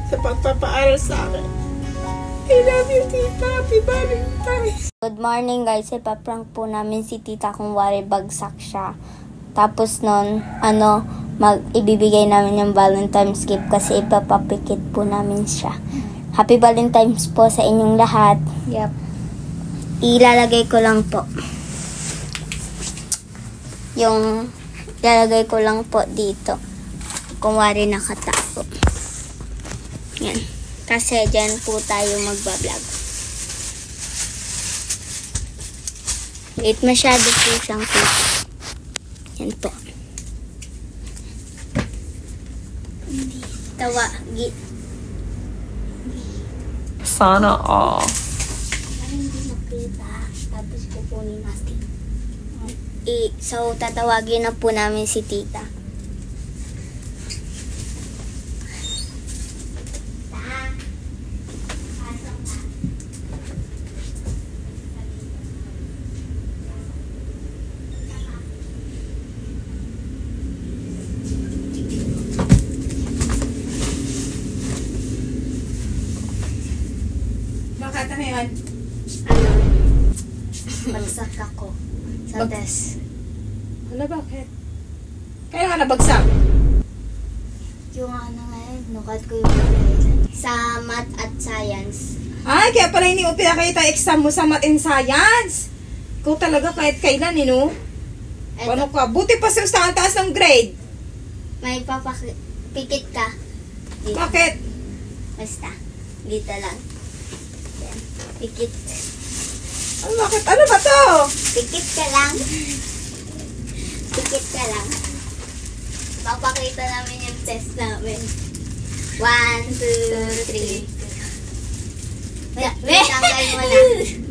sa pagpapaaral sa akin. I love you, tita. Happy Valentine's. Good morning guys. Ipaprank po namin si tita kung wari bagsak siya. Tapos nun, ibibigay namin yung Valentine's gift kasi ipapapikit po namin siya. Happy Valentine's po sa inyong lahat. Yep. Ilalagay ko lang po. Ilalagay ko lang po dito. Kung wari nakatapo. Yan. Kasi dyan po tayo magbablog. Wait, masyado po siyang kita. Yan po. Sana all. Hindi makita. Tapos kukunin natin. So, tatawagin na po namin si tita. Bakit ano yan? Bagsak ako sa test. Ano, bakit? Kaya nga nabagsak? Yung ngayon, nukat ko yung pinakailan. Sa math at science. Ay, kaya pala hindi mo pinakita exam mo sa math and science. Ikaw talaga kahit kailan, no? Ano ka? Buti pa sa ang taas ng grade. May pikit ka. Dito. Bakit? Basta. Dito lang. Yan. Pikit. Ano, bakit? Ano ba to? Pikit ka lang. Pikit ka lang. Papakita namin yung test namin. 1, 2, 3. Tanggal mo na.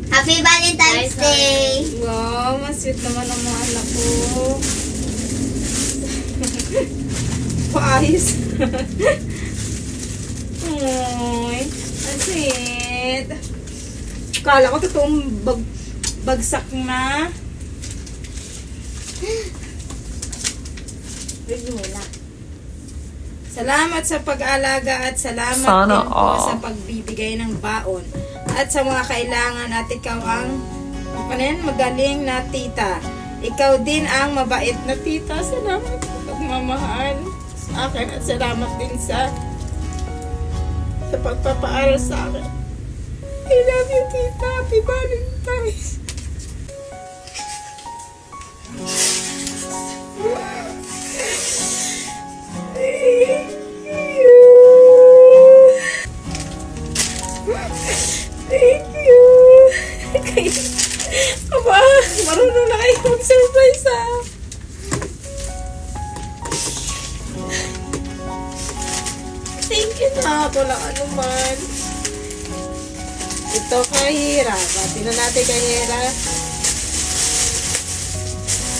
Happy Valentine's Day! Wow, mas sweet naman ang mga anak ko. Paayos. Ay, ang sweet. Kala ko totoong bagsak na. Review na. Salamat sa pag-alaga at salamat Sana din po sa pagbibigay ng baon. At sa mga kailangan at ikaw ang magaling na tita. Ikaw din ang mabait na tita. Salamat sa pagmamahal sa akin at salamat din sa pagpapaaral sa akin. I love you, tita. Happy Valentine's. Thank you. Aba, marunong na kayo mag-surprise Thank you na. Walang anuman. Ito kay Hira. Bati na natin kay Hira.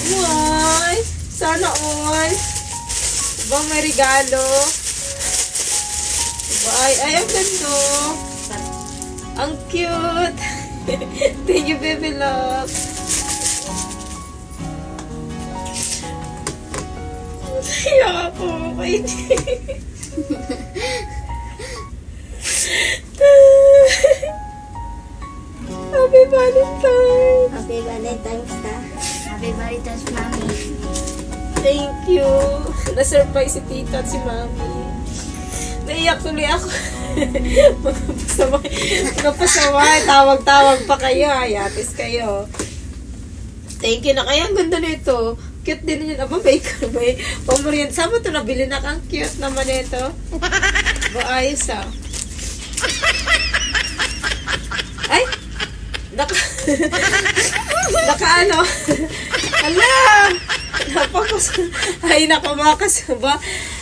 Why? Sana all. Diba may regalo? Diba? Ay, ang ganda. Ang cute. Thank you, baby love. Iyak ako. Happy Valentine's. Happy Valentine's na. Happy Valentine's, Mami. Thank you. Na-surprise si tita at si Mami. Naiyak tuloy ako. Magpasaway. Tawag-tawag pa kayo. Ayatis kayo. Thank you na kaya. Ang ganda nito. Cute din yun. Aba, may pamuriyan. Saan mo ito nabili na kang cute naman ito? Ba, ayos Ay! Naka ano? Ala! Ay, nako mga kasaba.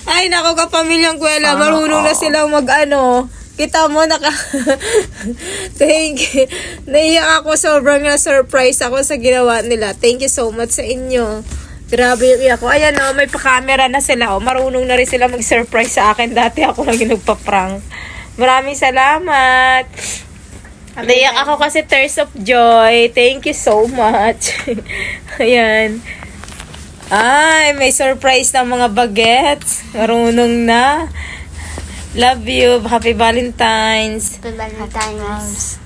Ay, nako kapamilyang Kuwela. Marunong na silang mag-ano. Kita mo, Thank you. Naiyak ako. Sobrang na-surprise ako sa ginawa nila. Thank you so much sa inyo. Grabe yung iyak ko. Ayan o, may pa-camera na sila. O, marunong na rin sila mag-surprise sa akin. Dati ako lang yung nagpa-prank. Maraming salamat. Naiyak ako kasi tears of joy. Thank you so much. Ayan. Ay, may surprise na mga bagets. Marunong na. Love you. Happy Valentine's. Happy Valentine's.